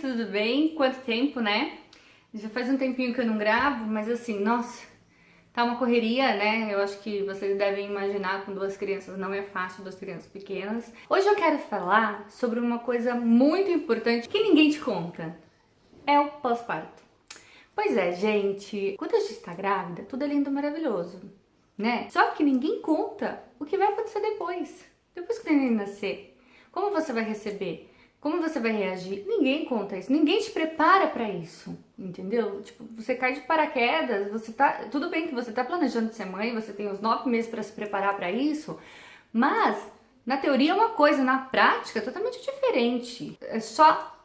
tudo bem? Quanto tempo, né? Já faz um tempinho que eu não gravo, mas assim, nossa, tá uma correria, né? Eu acho que vocês devem imaginar, com duas crianças não é fácil, duas crianças pequenas. Hoje eu quero falar sobre uma coisa muito importante que ninguém te conta. É o pós-parto. Pois é, gente, quando a gente tá grávida, tudo é lindo e maravilhoso, né? Só que ninguém conta o que vai acontecer depois. Depois que o neném nascer. Como você vai receber? Como você vai reagir? Ninguém conta isso, ninguém te prepara pra isso, entendeu? Tipo, você cai de paraquedas, você tá... Tudo bem que você tá planejando ser mãe, você tem uns 9 meses pra se preparar pra isso, mas na teoria é uma coisa, na prática é totalmente diferente. É só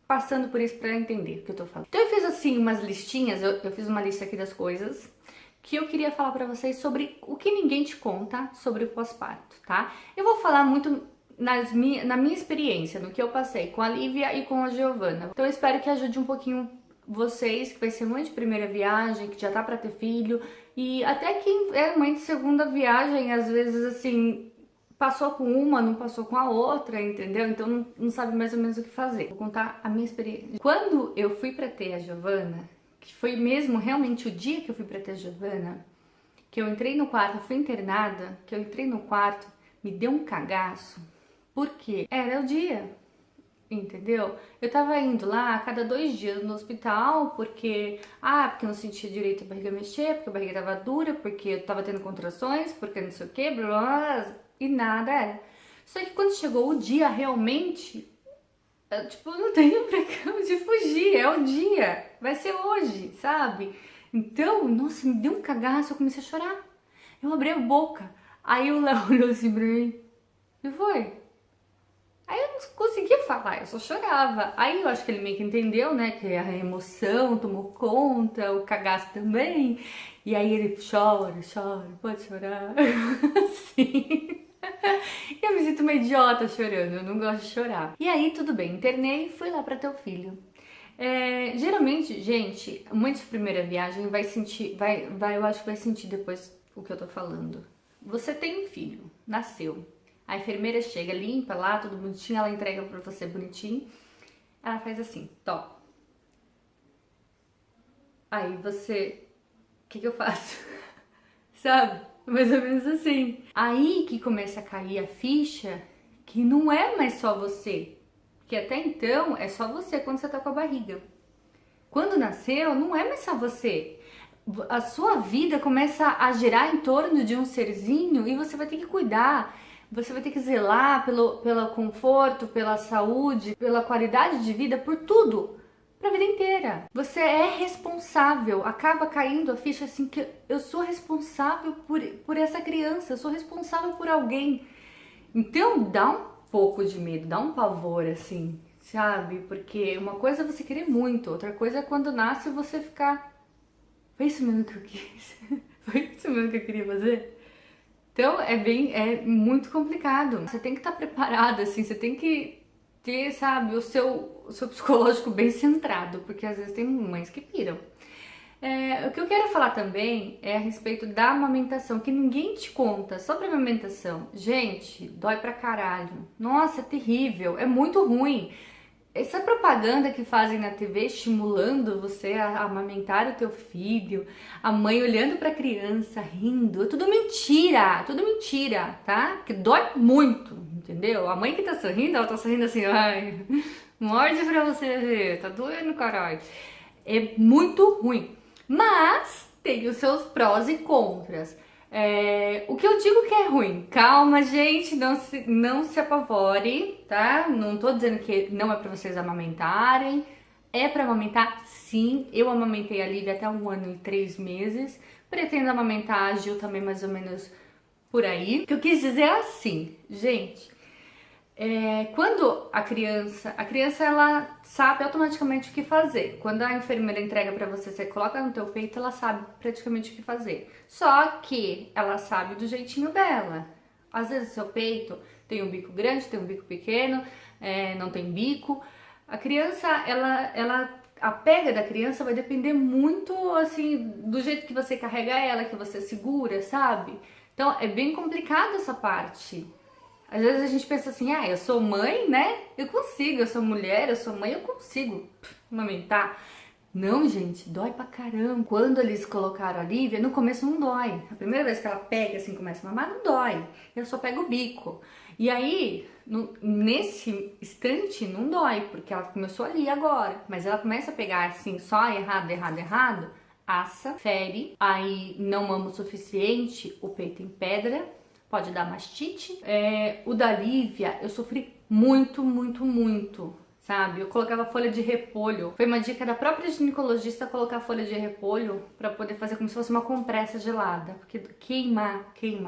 passando por isso pra entender o que eu tô falando. Então eu fiz assim umas listinhas, eu fiz uma lista aqui das coisas que eu queria falar pra vocês sobre o que ninguém te conta sobre o pós-parto, tá? Eu vou falar muito na minha experiência, no que eu passei com a Lívia e com a Giovana. Então eu espero que ajude um pouquinho vocês, que vai ser mãe de primeira viagem, que já tá pra ter filho, e até quem é mãe de segunda viagem, às vezes assim, passou com uma, não passou com a outra, entendeu? Então não sabe mais ou menos o que fazer. Vou contar a minha experiência. Quando eu fui pra ter a Giovana, que foi mesmo realmente o dia que eu fui pra ter a Giovana, que eu entrei no quarto, eu fui internada, que eu entrei no quarto, me deu um cagaço. Porque era o dia, entendeu? Eu tava indo lá a cada 2 dias no hospital, porque eu não sentia direito a barriga mexer, porque a barriga tava dura, porque eu tava tendo contrações, porque não sei o que, blá, blá, blá, e nada era. Só que quando chegou o dia, realmente, eu não tenho pra onde fugir, é o dia, vai ser hoje, sabe? Então, nossa, me deu um cagaço, eu comecei a chorar. Eu abri a boca, aí o Léo olhou assim pra mim, e foi? Aí eu não conseguia falar, eu só chorava. Aí eu acho que ele meio que entendeu, né, que a emoção tomou conta, o cagaço também. E aí ele chora, pode chorar. Assim. Eu me sinto uma idiota chorando, eu não gosto de chorar. E aí tudo bem, internei e fui lá pra ter o filho. Geralmente, gente, mãe de primeira viagem vai sentir, eu acho que vai sentir depois o que eu tô falando. Você tem um filho, nasceu. A enfermeira chega, limpa lá, tudo bonitinho, ela entrega pra você bonitinho. Ela faz assim, tó. Aí você... O que eu faço? Sabe? Mais ou menos assim. Aí que começa a cair a ficha que não é mais só você. Porque até então é só você quando você tá com a barriga. Quando nasceu, não é mais só você. A sua vida começa a girar em torno de um serzinho e você vai ter que cuidar. Você vai ter que zelar pelo conforto, pela saúde, pela qualidade de vida, por tudo, pra vida inteira. Você é responsável, acaba caindo a ficha assim que eu sou responsável por essa criança, eu sou responsável por alguém. Então dá um pouco de medo, dá um pavor assim, sabe? Porque uma coisa é você querer muito, outra coisa é quando nasce você ficar... Foi isso mesmo que eu quis? Foi isso mesmo que eu queria fazer? Então é muito complicado. Você tem que estar preparada, assim, você tem que ter, sabe, o seu psicológico bem centrado, porque às vezes tem mães que piram. O que eu quero falar também é a respeito da amamentação, que ninguém te conta sobre a amamentação. Gente, dói pra caralho. Nossa, é terrível, é muito ruim. Essa propaganda que fazem na TV estimulando você a amamentar o teu filho, a mãe olhando pra criança, rindo, é tudo mentira, tá? Que dói muito, entendeu? A mãe que tá sorrindo, ela tá sorrindo assim, ai, morde pra você ver, tá doendo, caralho. É muito ruim, mas tem os seus prós e contras. O que eu digo que é ruim, calma gente, não se apavore, tá? Não tô dizendo que não é pra vocês amamentarem, é pra amamentar sim. Eu amamentei a Lívia até 1 ano e 3 meses, pretendo amamentar a Gil também mais ou menos por aí. O que eu quis dizer é assim, gente, quando a criança ela sabe automaticamente o que fazer. Quando a enfermeira entrega pra você, você coloca no teu peito, ela sabe praticamente o que fazer. Só que ela sabe do jeitinho dela. Às vezes seu peito tem um bico grande, tem um bico pequeno, não tem bico. A criança, a pega da criança vai depender muito, assim, do jeito que você carrega ela, que você segura, sabe? Então é bem complicado essa parte. Às vezes a gente pensa assim, eu sou mãe, né? Eu consigo, eu sou mulher, eu sou mãe, eu consigo amamentar. Não, gente, dói pra caramba. Quando eles colocaram a Lívia, no começo não dói. A primeira vez que ela pega, assim, começa a mamar, não dói. Eu só pego o bico. E aí, nesse instante, não dói, porque ela começou ali agora. Mas ela começa a pegar, assim, só errado, assa, fere, aí não mama o suficiente, o peito em pedra, pode dar mastite. O da Lívia, eu sofri muito, sabe? Eu colocava folha de repolho. Foi uma dica da própria ginecologista colocar folha de repolho pra poder fazer como se fosse uma compressa gelada, porque queima.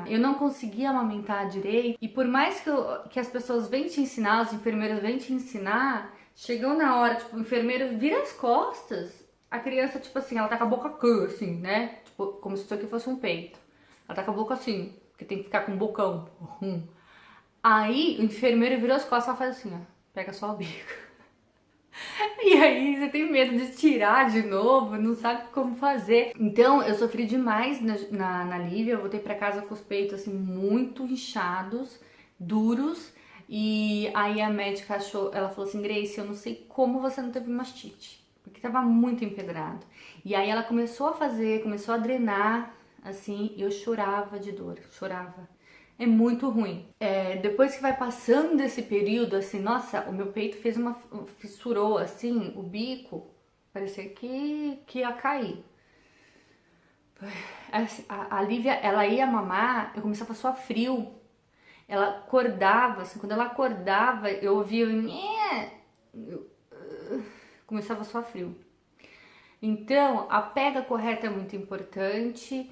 Eu não conseguia amamentar direito e por mais que as pessoas venham te ensinar, os enfermeiros venham te ensinar, chegou na hora, tipo, o enfermeiro vira as costas, a criança, tipo assim, ela tá com a boca crua, assim, né? Tipo, como se isso aqui fosse um peito. Ela tá com a boca assim, porque tem que ficar com o bocão. Aí o enfermeiro virou as costas e faz assim, ó, pega só o bico. E aí você tem medo de tirar de novo, não sabe como fazer. Então eu sofri demais na Lívia, eu voltei pra casa com os peitos assim muito inchados, duros. E aí a médica achou, ela falou assim, Grace, eu não sei como você não teve mastite, porque tava muito empedrado. E aí ela começou a drenar, assim, e eu chorava de dor, chorava. É muito ruim. Depois que vai passando esse período, assim, nossa, o meu peito fissurou, assim, o bico, parecia que ia cair. A Lívia, ela ia mamar, eu começava a suar frio. Ela acordava, assim, quando ela acordava, eu ouvia começava a suar frio. Então, a pega correta é muito importante.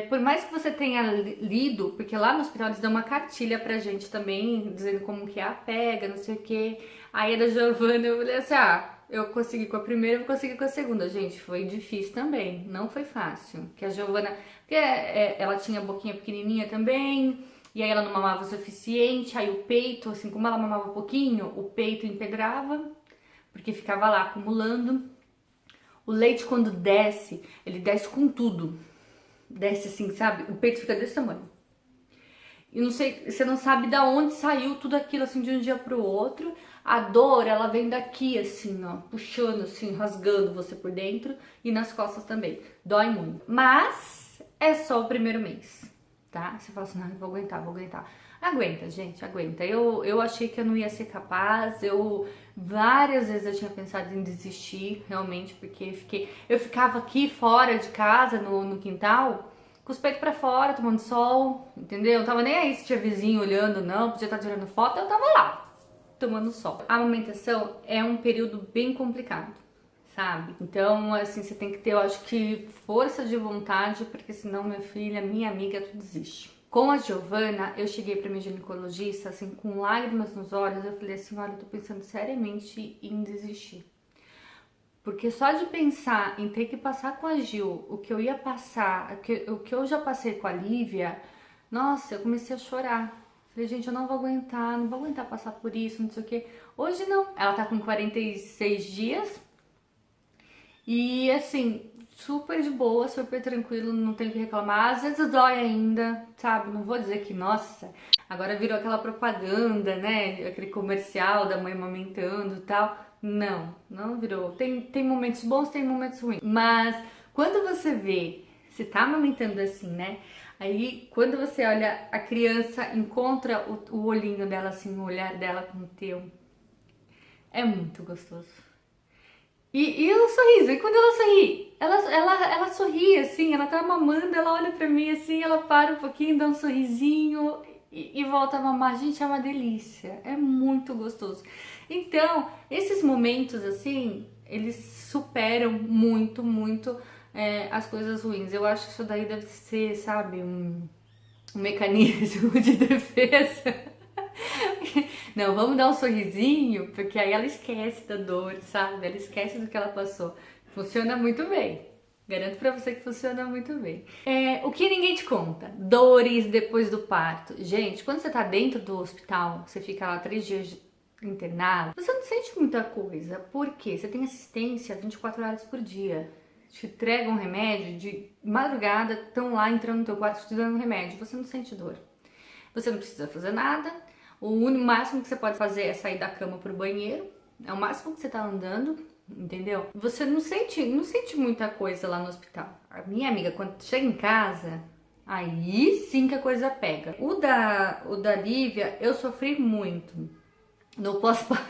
Por mais que você tenha lido, porque lá no hospital eles dão uma cartilha pra gente também, dizendo como que é a pega, não sei o que. Aí a da Giovana, eu falei assim, eu consegui com a primeira, eu vou conseguir com a segunda. Gente, foi difícil também, não foi fácil. Que a Giovana, porque ela tinha a boquinha pequenininha também, e aí ela não mamava o suficiente, aí o peito, assim, como ela mamava um pouquinho, o peito empedrava, porque ficava lá acumulando. O leite quando desce, ele desce com tudo. Desce assim, sabe? O peito fica desse tamanho. E não sei, você não sabe da onde saiu tudo aquilo assim de um dia pro outro. A dor, ela vem daqui assim, ó, puxando assim, rasgando você por dentro e nas costas também. Dói muito. Mas é só o primeiro mês, tá? Você fala assim, não, eu vou aguentar. Aguenta, gente, aguenta. Eu achei que eu não ia ser capaz, várias vezes eu tinha pensado em desistir, realmente, porque eu ficava aqui fora de casa, no quintal, com os peitos pra fora, tomando sol, entendeu? Eu não tava nem aí se tinha vizinho olhando, não, podia estar tirando foto, eu tava lá, tomando sol. A amamentação é um período bem complicado, sabe? Então, assim, você tem que ter, eu acho que, força de vontade, porque senão, minha filha, minha amiga, tu desiste. Com a Giovana, eu cheguei pra minha ginecologista, assim, com lágrimas nos olhos, eu falei assim, olha, eu tô pensando seriamente em desistir. Porque só de pensar em ter que passar com a Gil, o que eu ia passar, o que eu já passei com a Lívia, nossa, eu comecei a chorar. Falei, gente, eu não vou aguentar passar por isso, não sei o quê. Hoje não. Ela tá com 46 dias e, assim, super de boa, super tranquilo, não tem o que reclamar. Às vezes dói ainda, sabe? Não vou dizer que, nossa, agora virou aquela propaganda, né? Aquele comercial da mãe amamentando e tal. Não virou. Tem momentos bons, tem momentos ruins. Mas quando você vê, você tá amamentando assim, né? Aí quando você olha, a criança encontra o olhinho dela assim, o olhar dela com o teu. É muito gostoso. E o sorriso, e quando ela sorri, ela sorri assim, ela tá mamando, ela olha pra mim assim, ela para um pouquinho, dá um sorrisinho e volta a mamar. Gente, é uma delícia, é muito gostoso. Então, esses momentos assim, eles superam muito as coisas ruins. Eu acho que isso daí deve ser, sabe, um mecanismo de defesa. Não, vamos dar um sorrisinho, porque aí ela esquece da dor, sabe? Ela esquece do que ela passou. Funciona muito bem. Garanto pra você que funciona muito bem. O que ninguém te conta? Dores depois do parto. Gente, quando você tá dentro do hospital, você fica lá 3 dias internado, você não sente muita coisa. Por quê? Você tem assistência 24 horas por dia. Te entregam um remédio, de madrugada estão lá entrando no teu quarto te dando remédio. Você não sente dor. Você não precisa fazer nada. O máximo que você pode fazer é sair da cama pro banheiro, é o máximo que você tá andando, entendeu? Você não sente muita coisa lá no hospital. A minha amiga, quando chega em casa, aí sim que a coisa pega. O da Lívia, eu sofri muito no pós-parto.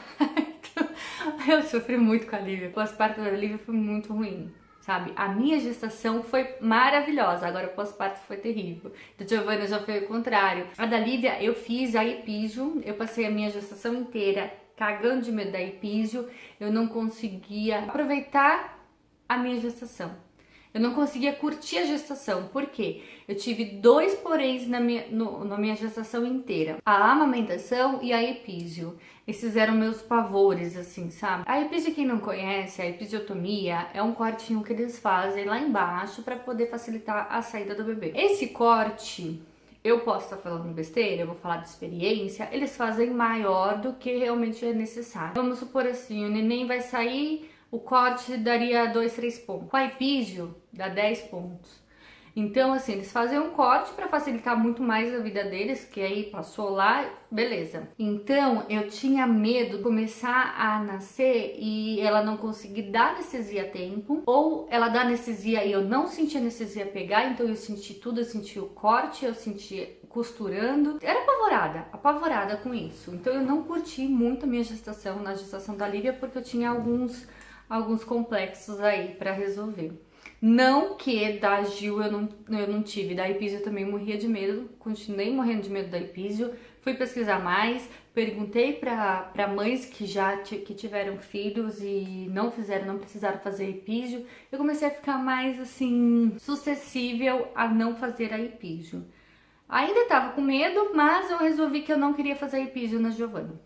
Eu sofri muito com a Lívia. O pós-parto da Lívia foi muito ruim, sabe? A minha gestação foi maravilhosa, agora o pós-parto foi terrível. Da Giovanna já foi o contrário. A da Lívia, eu fiz a epísio, eu passei a minha gestação inteira cagando de medo da epísio, eu não conseguia aproveitar a minha gestação. Eu não conseguia curtir a gestação. Por quê? Eu tive 2 poréns na minha gestação inteira. A amamentação e a epísio. Esses eram meus pavores, assim, sabe? A epísio, quem não conhece, a episiotomia é um cortinho que eles fazem lá embaixo para poder facilitar a saída do bebê. Esse corte, eu posso estar falando besteira, eu vou falar de experiência, eles fazem maior do que realmente é necessário. Vamos supor assim, o neném vai sair, o corte daria 2, 3 pontos. Com a epísio, dá 10 pontos. Então, assim, eles fazem um corte para facilitar muito mais a vida deles, que aí passou lá, beleza. Então, eu tinha medo de começar a nascer e ela não conseguir dar anestesia a tempo, ou ela dá anestesia e eu não senti a anestesia pegar, então eu senti tudo, eu senti o corte, eu senti costurando. Era apavorada com isso. Então, eu não curti muito a minha gestação, na gestação da Lívia, porque eu tinha alguns complexos aí para resolver. Não que da Gil eu não tive, da epísio eu também morria de medo, continuei morrendo de medo da epísio, fui pesquisar mais, perguntei para mães que tiveram filhos e não precisaram fazer epísio, eu comecei a ficar mais assim, suscetível a não fazer a epísio. Ainda tava com medo, mas eu resolvi que eu não queria fazer a epísio na Giovanna.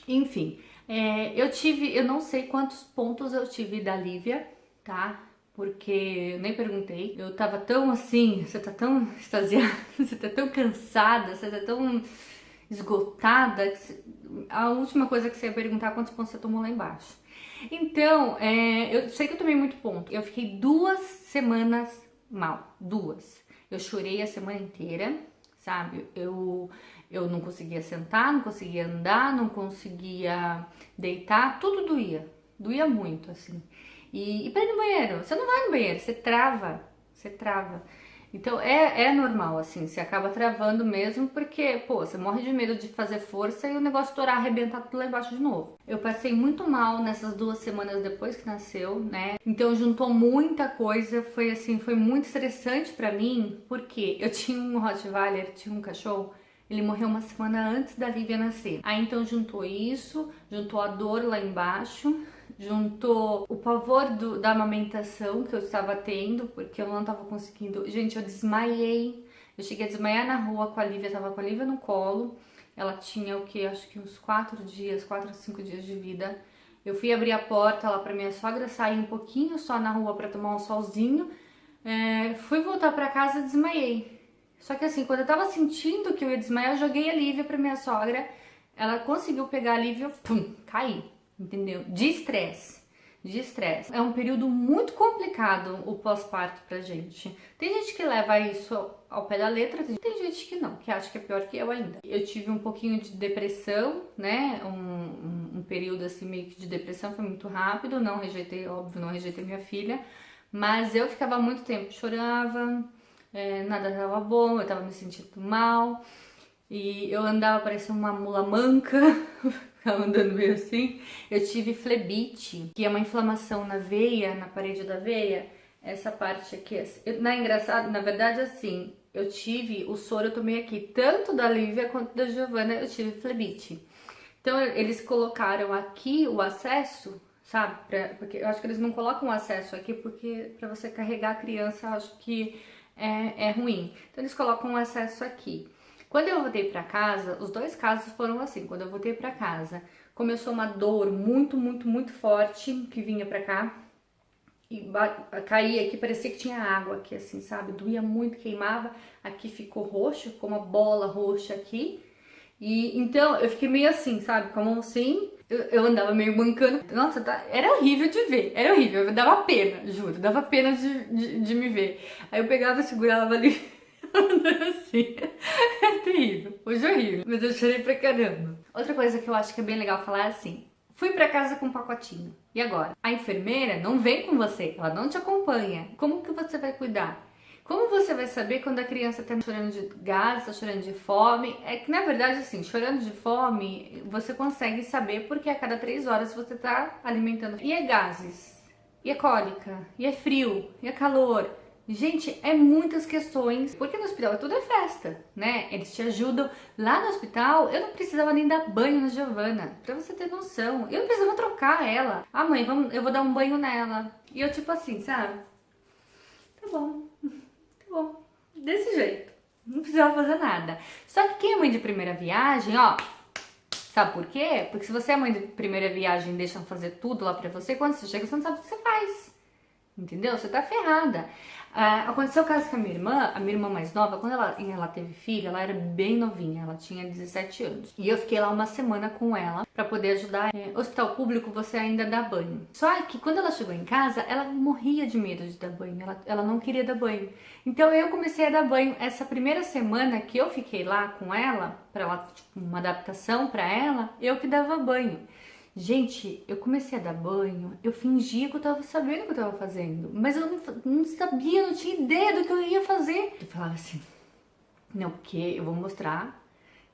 Enfim, eu não sei quantos pontos eu tive da Lívia, tá? Porque eu nem perguntei. Eu tava tão assim, você tá tão extasiada, você tá tão cansada, você tá tão esgotada, a última coisa que você ia perguntar é quantos pontos você tomou lá embaixo. Então, eu sei que eu tomei muito ponto. Eu fiquei 2 semanas mal, 2. Eu chorei a semana inteira, sabe? Eu não conseguia sentar, não conseguia andar, não conseguia deitar, tudo doía muito, assim. E pra ir no banheiro, você não vai no banheiro, você trava. Então é normal, assim, você acaba travando mesmo porque, pô, você morre de medo de fazer força e o negócio estourar, arrebentar tudo lá embaixo de novo. Eu passei muito mal nessas 2 semanas depois que nasceu, né? Então juntou muita coisa, foi assim, foi muito estressante pra mim, porque eu tinha um Rottweiler, tinha um cachorro. Ele morreu uma semana antes da Lívia nascer. Aí então juntou isso, juntou a dor lá embaixo, juntou o pavor da amamentação que eu estava tendo, porque eu não estava conseguindo. Gente, eu desmaiei. Eu cheguei a desmaiar na rua com a Lívia, tava com a Lívia no colo. Ela tinha o que? Acho que uns 4 a 5 dias de vida. Eu fui abrir a porta lá pra minha sogra, saí um pouquinho só na rua pra tomar um solzinho. Fui voltar pra casa e desmaiei. Só que assim, quando eu tava sentindo que eu ia desmaiar, eu joguei a Lívia pra minha sogra. Ela conseguiu pegar a Lívia, pum, caí, entendeu? De estresse. É um período muito complicado o pós-parto pra gente. Tem gente que leva isso ao pé da letra, tem gente que não, que acha que é pior que eu ainda. Eu tive um pouquinho de depressão, né? Um período assim meio que de depressão, foi muito rápido. Não rejeitei, óbvio, não rejeitei minha filha. Mas eu ficava muito tempo, chorava. Nada tava bom, eu tava me sentindo mal e eu andava parecendo uma mula manca, ficava andando meio assim. Eu tive flebite, que é uma inflamação na veia, na parede da veia, essa parte aqui. Engraçado, na verdade assim, eu tive o soro, eu tomei aqui, tanto da Lívia quanto da Giovanna, eu tive flebite. Então eles colocaram aqui o acesso, sabe? Porque eu acho que eles não colocam o acesso aqui porque para você carregar a criança, eu acho que é ruim. Então eles colocam um acesso aqui. Quando eu voltei pra casa, os 2 casos foram assim. Quando eu voltei pra casa, começou uma dor muito, muito, muito forte que vinha pra cá e caía aqui, parecia que tinha água aqui, assim, sabe? Doía muito, queimava. Aqui ficou roxo, com uma bola roxa aqui. E então eu fiquei meio assim, sabe? Com a mão assim. Eu andava meio mancando. Nossa, era horrível de ver. Era horrível. Dava pena, juro. Dava pena de me ver. Aí eu pegava, segurava ali. Assim, é terrível, hoje é horrível, mas eu chorei pra caramba. Outra coisa que eu acho que é bem legal falar é assim: fui pra casa com um pacotinho, e agora? A enfermeira não vem com você, ela não te acompanha. Como que você vai cuidar? Como você vai saber quando a criança tá chorando de gases, tá chorando de fome? É que na verdade, assim, chorando de fome, você consegue saber porque a cada 3 horas você tá alimentando. E é gases, e é cólica, e é frio, e é calor. Gente, é muitas questões, porque no hospital tudo é festa, né? Eles te ajudam. Lá no hospital, eu não precisava nem dar banho na Giovana, pra você ter noção. Eu não precisava trocar ela. Ah, mãe, eu vou dar um banho nela. E eu tipo assim, sabe? Tá bom, tá bom. Desse jeito. Não precisava fazer nada. Só que quem é mãe de primeira viagem, ó, sabe por quê? Porque se você é mãe de primeira viagem e deixam fazer tudo lá pra você, quando você chega, você não sabe o que você faz. Entendeu? Você tá ferrada. Aconteceu o caso com a minha irmã mais nova, quando ela teve filho, ela era bem novinha, ela tinha 17 anos. E eu fiquei lá uma semana com ela pra poder ajudar. Hospital público você ainda dá banho. Só que quando ela chegou em casa, ela morria de medo de dar banho, ela não queria dar banho. Então eu comecei a dar banho. Essa primeira semana que eu fiquei lá com ela, pra ela, tipo, uma adaptação pra ela, eu que dava banho. Gente, eu comecei a dar banho, eu fingia que eu tava sabendo o que eu tava fazendo, mas eu não sabia, não tinha ideia do que eu ia fazer. Eu falava assim, não, porque eu vou mostrar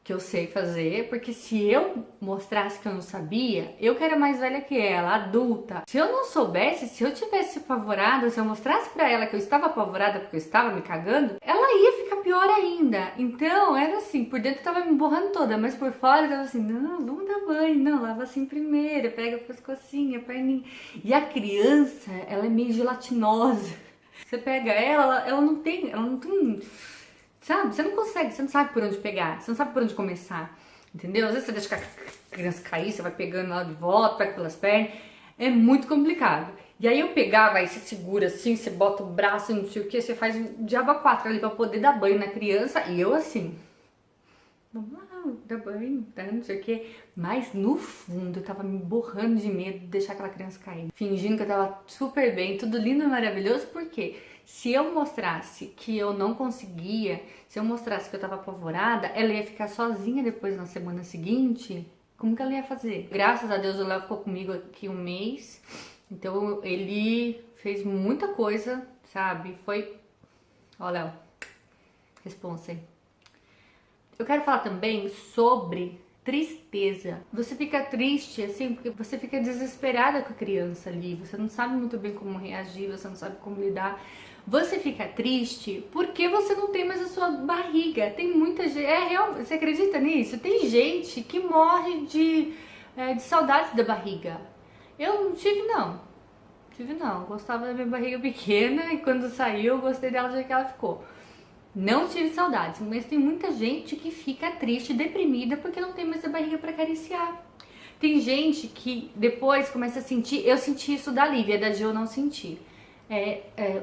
que eu sei fazer, porque se eu mostrasse que eu não sabia, eu que era mais velha que ela, adulta, se eu não soubesse, se eu tivesse apavorada, se eu mostrasse pra ela que eu estava apavorada porque eu estava me cagando, ela ia ficar pior ainda. Então, era assim, por dentro eu tava me borrando toda, mas por fora eu tava assim, não, vamos dar banho, não, lava assim primeiro, pega o pescocinho, a perninha. E a criança, ela é meio gelatinosa. Você pega ela não tem, sabe? Você não consegue, você não sabe por onde pegar, você não sabe por onde começar, entendeu? Às vezes você deixa a criança cair, você vai pegando ela de volta, pega pelas pernas, é muito complicado. E aí eu pegava, aí você segura assim, você bota o braço, não sei o que, você faz um diabo a 4 ali pra poder dar banho na criança, e eu assim, vamos lá, dar banho, tá, não sei o que. Mas no fundo eu tava me borrando de medo de deixar aquela criança cair, fingindo que eu tava super bem, tudo lindo e maravilhoso, porque se eu mostrasse que eu não conseguia, se eu mostrasse que eu tava apavorada, ela ia ficar sozinha depois na semana seguinte. Como que ela ia fazer? Graças a Deus o Léo ficou comigo aqui um mês, então ele fez muita coisa, sabe? Foi... Ó, Léo, responsa aí. Eu quero falar também sobre tristeza. Você fica triste, assim, porque você fica desesperada com a criança ali, você não sabe muito bem como reagir, você não sabe como lidar. Você fica triste porque você não tem mais a sua barriga. Tem muita gente, você acredita nisso? Tem gente que morre de saudades da barriga. Eu não tive não, gostava da minha barriga pequena e quando saiu eu gostei dela do jeito que ela ficou. Não tive saudades, mas tem muita gente que fica triste, deprimida porque não tem mais a barriga para acariciar. Tem gente que depois começa a sentir, eu senti isso da Lívia, da Gil eu não senti.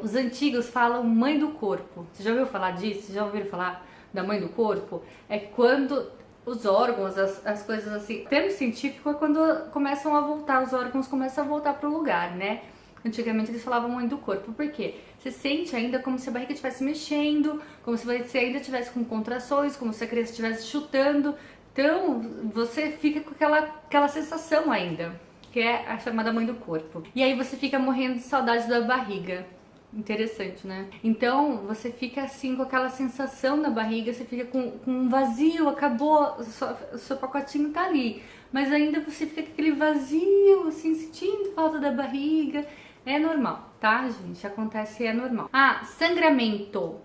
Os antigos falam mãe do corpo. Você já ouviu falar disso? Já ouviram falar da mãe do corpo? É quando os órgãos, as coisas assim, o termo científico é quando começam a voltar, os órgãos começam a voltar pro lugar, né? Antigamente eles falavam mãe do corpo, por quê? Você sente ainda como se a barriga estivesse mexendo, como se você ainda estivesse com contrações, como se a criança estivesse chutando. Então, você fica com aquela sensação ainda, que é a chamada mãe do corpo. E aí você fica morrendo de saudade da barriga. Interessante, né? Então, você fica assim com aquela sensação na barriga, você fica com um vazio, acabou, o seu pacotinho tá ali. Mas ainda você fica com aquele vazio, assim, sentindo falta da barriga. É normal, tá, gente? Acontece, é normal. Sangramento.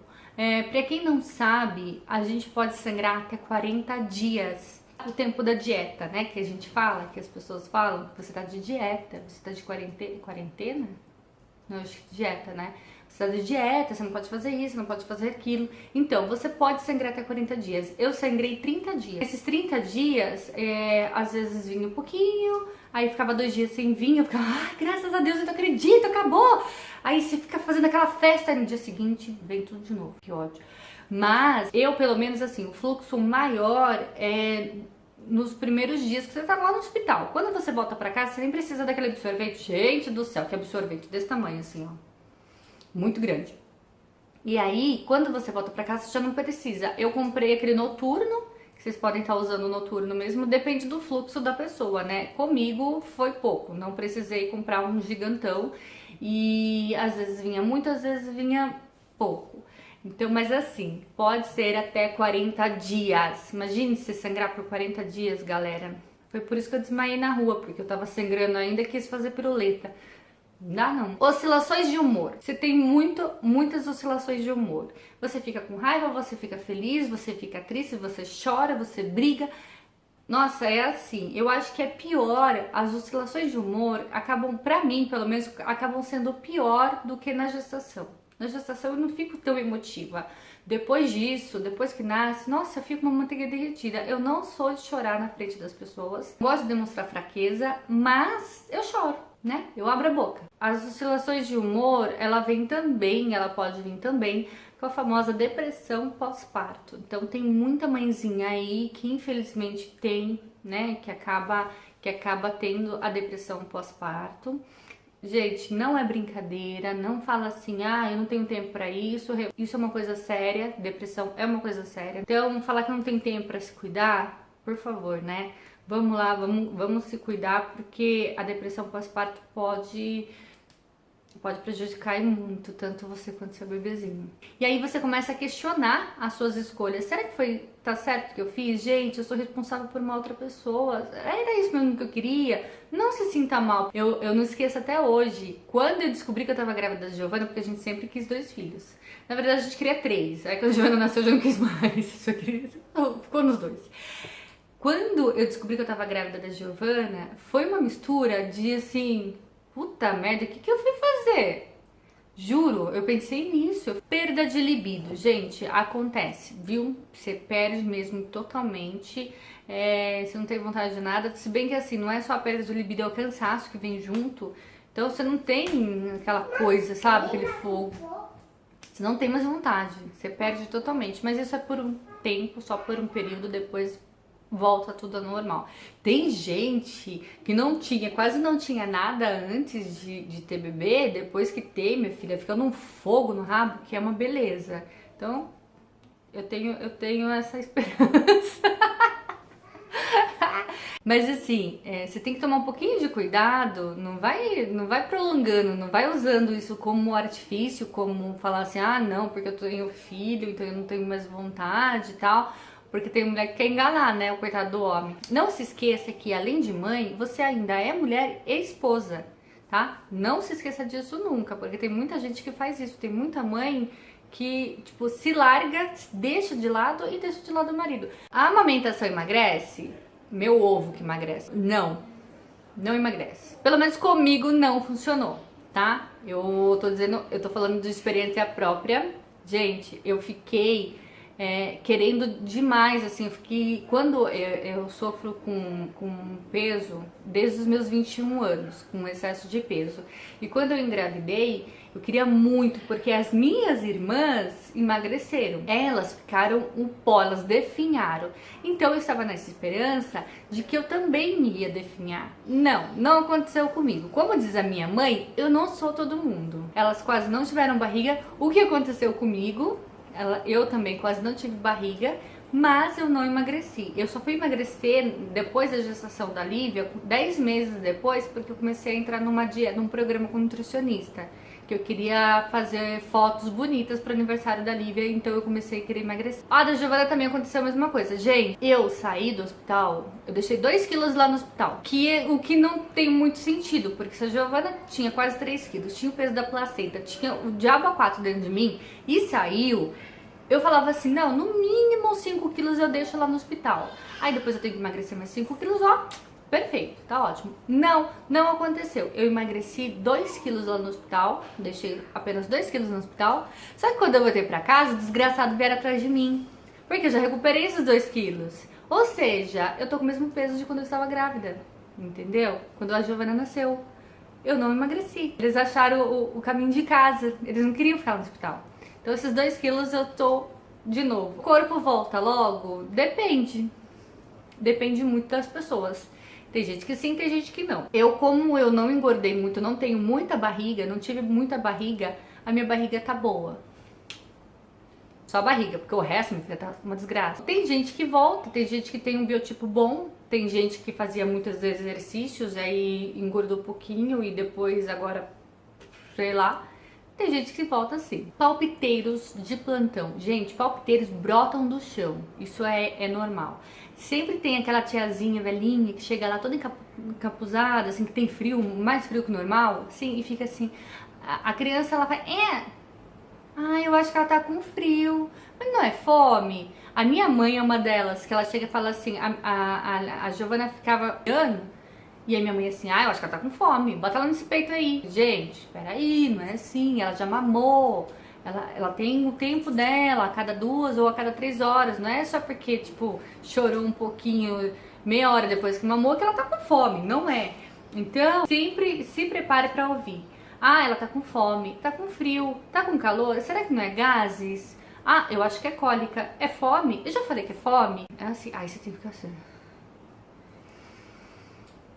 Pra quem não sabe, a gente pode sangrar até 40 dias. O tempo da dieta, né? Que a gente fala, que as pessoas falam, você tá de dieta, você tá de quarentena? Não, acho que dieta, né? Você tá de dieta, você não pode fazer isso, não pode fazer aquilo. Então, você pode sangrar até 40 dias. Eu sangrei 30 dias. Esses 30 dias, às vezes vinha um pouquinho, aí ficava 2 dias sem vinho, eu ficava, graças a Deus, eu não acredito, acabou! Aí você fica fazendo aquela festa, e no dia seguinte vem tudo de novo, que ódio. Mas, eu pelo menos assim, o fluxo maior é nos primeiros dias que você tá lá no hospital. Quando você volta pra casa, você nem precisa daquele absorvente. Gente do céu, que absorvente desse tamanho assim, ó. Muito grande. E aí, quando você volta pra casa, você já não precisa. Eu comprei aquele noturno, que vocês podem estar usando o noturno mesmo, depende do fluxo da pessoa, né? Comigo foi pouco, não precisei comprar um gigantão. E às vezes vinha muito, às vezes vinha pouco. Então, mas assim, pode ser até 40 dias. Imagine se sangrar por 40 dias, galera. Foi por isso que eu desmaiei na rua, porque eu tava sangrando ainda e quis fazer piruleta. Não dá não. Oscilações de humor. Você tem muitas oscilações de humor. Você fica com raiva, você fica feliz, você fica triste, você chora, você briga. Nossa, é assim. Eu acho que é pior. As oscilações de humor acabam, pra mim, pelo menos, acabam sendo pior do que na gestação. Na gestação eu não fico tão emotiva. Depois disso, depois que nasce, nossa, eu fico uma manteiga derretida. Eu não sou de chorar na frente das pessoas. Gosto de demonstrar fraqueza, mas eu choro, né? Eu abro a boca. As oscilações de humor, ela pode vir também com a famosa depressão pós-parto. Então tem muita mãezinha aí que infelizmente tem, né, que acaba tendo a depressão pós-parto. Gente, não é brincadeira, não fala assim, eu não tenho tempo pra isso. Isso é uma coisa séria, depressão é uma coisa séria. Então, falar que não tem tempo pra se cuidar, por favor, né? Vamos lá, vamos se cuidar, porque a depressão pós-parto pode prejudicar muito, tanto você quanto seu bebezinho. E aí você começa a questionar as suas escolhas. Será que tá certo o que eu fiz? Gente, eu sou responsável por uma outra pessoa. Era isso mesmo que eu queria? Não se sinta mal. Eu não esqueço até hoje, quando eu descobri que eu tava grávida da Giovana, porque a gente sempre quis 2 filhos. Na verdade, a gente queria 3. Aí quando a Giovana nasceu, eu já não quis mais. Só queria... Ficou nos 2. Quando eu descobri que eu tava grávida da Giovana, foi uma mistura de assim... Puta merda, o que eu fui fazer? Juro, eu pensei nisso. Perda de libido, gente, acontece, viu? Você perde mesmo totalmente, você não tem vontade de nada. Se bem que assim, não é só a perda de libido, é o cansaço que vem junto. Então você não tem aquela coisa, sabe? Aquele fogo. Você não tem mais vontade, você perde totalmente. Mas isso é por um tempo, só por um período, depois volta tudo ao normal. Tem gente que quase não tinha nada antes de ter bebê, depois que tem, minha filha, fica num fogo no rabo, que é uma beleza. Então, eu tenho essa esperança. Mas assim, você tem que tomar um pouquinho de cuidado, não vai prolongando, não vai usando isso como artifício, como falar assim, não, porque eu tenho filho, então eu não tenho mais vontade e tal. Porque tem mulher que quer enganar, né? O coitado do homem. Não se esqueça que, além de mãe, você ainda é mulher e esposa, tá? Não se esqueça disso nunca, porque tem muita gente que faz isso. Tem muita mãe que, tipo, se larga, deixa de lado e deixa de lado o marido. A amamentação emagrece? Meu ovo que emagrece. Não emagrece. Pelo menos comigo não funcionou, tá? Eu tô falando de experiência própria. Gente, eu fiquei... querendo demais, assim, quando eu sofro com peso desde os meus 21 anos, com excesso de peso, e quando eu engravidei, eu queria muito, porque as minhas irmãs emagreceram, elas ficaram um pó, elas definharam, então eu estava nessa esperança de que eu também ia definhar. Não aconteceu comigo. Como diz a minha mãe, eu não sou todo mundo. Elas quase não tiveram barriga. O que aconteceu comigo? Eu também quase não tive barriga, mas eu não emagreci. Eu só fui emagrecer depois da gestação da Lívia, 10 meses depois, porque eu comecei a entrar num programa com nutricionista, que eu queria fazer fotos bonitas para o aniversário da Lívia, então eu comecei a querer emagrecer. Da Giovana também aconteceu a mesma coisa. Gente, eu saí do hospital, eu deixei 2 quilos lá no hospital, o que não tem muito sentido, porque se a Giovana tinha quase 3 quilos, tinha o peso da placenta, tinha o diabo a 4 dentro de mim e saiu, eu falava assim, não, no mínimo 5 quilos eu deixo lá no hospital. Aí depois eu tenho que emagrecer mais 5 quilos, perfeito, tá ótimo. Não aconteceu. Eu emagreci 2 quilos lá no hospital, deixei apenas 2 quilos no hospital. Só que quando eu voltei pra casa, o desgraçado vieram atrás de mim, porque eu já recuperei esses 2 quilos. Ou seja, eu tô com o mesmo peso de quando eu estava grávida, entendeu? Quando a Giovana nasceu, eu não emagreci. Eles acharam o caminho de casa, eles não queriam ficar no hospital. Então esses 2 quilos eu tô de novo. O corpo volta logo? Depende. Depende muito das pessoas. Tem gente que sim, tem gente que não. Como eu não engordei muito, não tenho muita barriga, não tive muita barriga, a minha barriga tá boa. Só a barriga, porque o resto, minha filha, tá uma desgraça. Tem gente que volta, tem gente que tem um biotipo bom, tem gente que fazia muitos exercícios, aí engordou um pouquinho e depois agora, sei lá. Tem gente que volta assim. Palpiteiros de plantão. Gente, palpiteiros brotam do chão. Isso é normal. Sempre tem aquela tiazinha velhinha que chega lá toda encapuzada, assim, que tem frio, mais frio que o normal, assim, e fica assim. A criança, ela vai... eu acho que ela tá com frio. Mas não é fome? A minha mãe é uma delas, que ela chega e fala assim, a Giovana ficava olhando, e aí minha mãe assim, eu acho que ela tá com fome, bota ela nesse peito aí. Gente, peraí, não é assim, ela já mamou, ela tem o tempo dela, a cada 2 ou a cada 3 horas, não é só porque, tipo, chorou um pouquinho, meia hora depois que mamou, que ela tá com fome, não é. Então, sempre se prepare pra ouvir. Ela tá com fome, tá com frio, tá com calor, será que não é gases? Eu acho que é cólica, é fome? Eu já falei que é fome? É assim, você tem que ficar assim.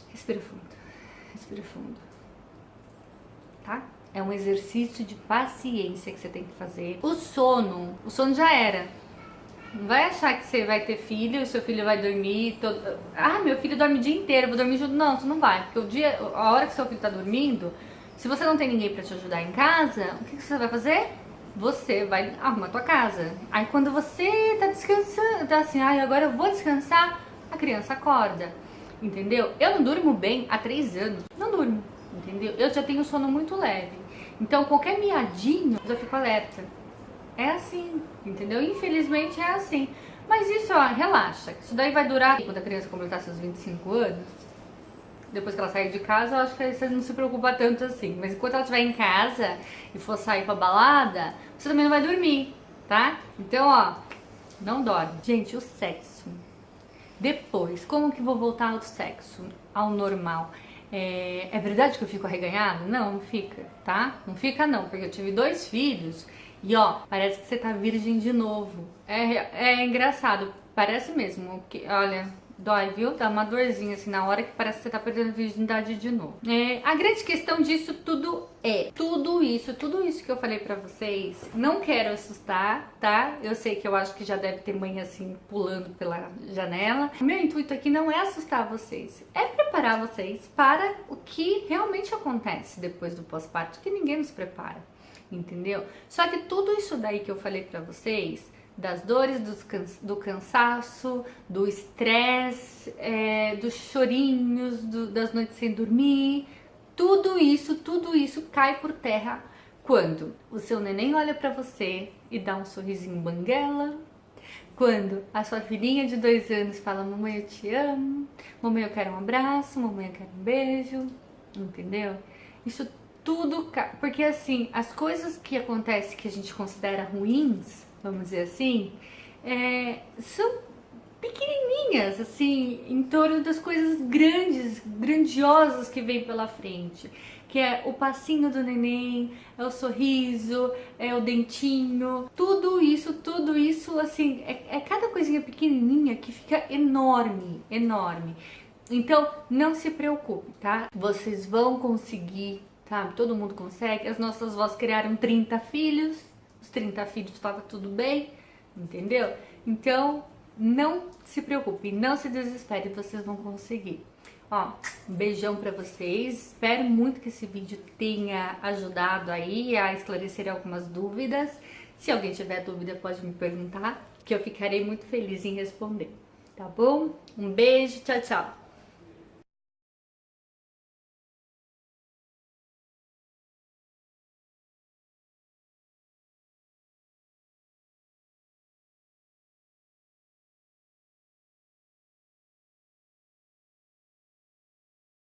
Respira fundo, respira fundo, tá? É um exercício de paciência que você tem que fazer. O sono já era. Não vai achar que você vai ter filho e seu filho vai dormir todo... meu filho dorme o dia inteiro, eu vou dormir junto. Não, você não vai, porque a hora que seu filho tá dormindo, se você não tem ninguém pra te ajudar em casa, o que você vai fazer? Você vai arrumar a tua casa. Aí quando você tá descansando, tá assim, agora eu vou descansar, a criança acorda. Entendeu? Eu não durmo bem há 3 anos. Não durmo, entendeu? Eu já tenho sono muito leve. Então, qualquer miadinho, eu já fico alerta. É assim, entendeu? Infelizmente é assim. Mas isso, relaxa. Isso daí vai durar quando a criança completar seus 25 anos. Depois que ela sair de casa, eu acho que você não se preocupa tanto assim. Mas enquanto ela estiver em casa e for sair pra balada, você também não vai dormir, tá? Então, não dorme. Gente, o sexo. Depois, como que vou voltar ao sexo, ao normal? É verdade que eu fico arreganhada? Não fica, tá? Não fica não, porque eu tive 2 filhos e parece que você tá virgem de novo. É engraçado, parece mesmo, que, olha, dói, viu? Dá uma dorzinha assim na hora que parece que você tá perdendo a virgindade de novo. A grande questão disso tudo tudo isso que eu falei pra vocês, não quero assustar, tá? Eu sei que eu acho que já deve ter mãe assim pulando pela janela. O meu intuito aqui não é assustar vocês, é preparar vocês para o que realmente acontece depois do pós-parto, que ninguém nos prepara, entendeu? Só que tudo isso daí que eu falei pra vocês, das dores, do cansaço, do estresse, dos chorinhos, das noites sem dormir, tudo isso cai por terra quando o seu neném olha pra você e dá um sorrisinho banguela, quando a sua filhinha de 2 anos fala, mamãe eu te amo, mamãe eu quero um abraço, mamãe eu quero um beijo, entendeu? Isso tudo cai, porque assim, as coisas que acontecem que a gente considera ruins, vamos dizer assim, são pequenininhas, assim, em torno das coisas grandiosas que vem pela frente, que é o passinho do neném, é o sorriso, é o dentinho, tudo isso, assim, é cada coisinha pequenininha que fica enorme. Então, não se preocupe, tá? Vocês vão conseguir, sabe? Todo mundo consegue. As nossas avós criaram 30 filhos, os 30 filhos estava tudo bem, entendeu? Então, não se preocupe, não se desespere, vocês vão conseguir. Um beijão pra vocês, espero muito que esse vídeo tenha ajudado aí a esclarecer algumas dúvidas. Se alguém tiver dúvida, pode me perguntar, que eu ficarei muito feliz em responder, tá bom? Um beijo, tchau, tchau!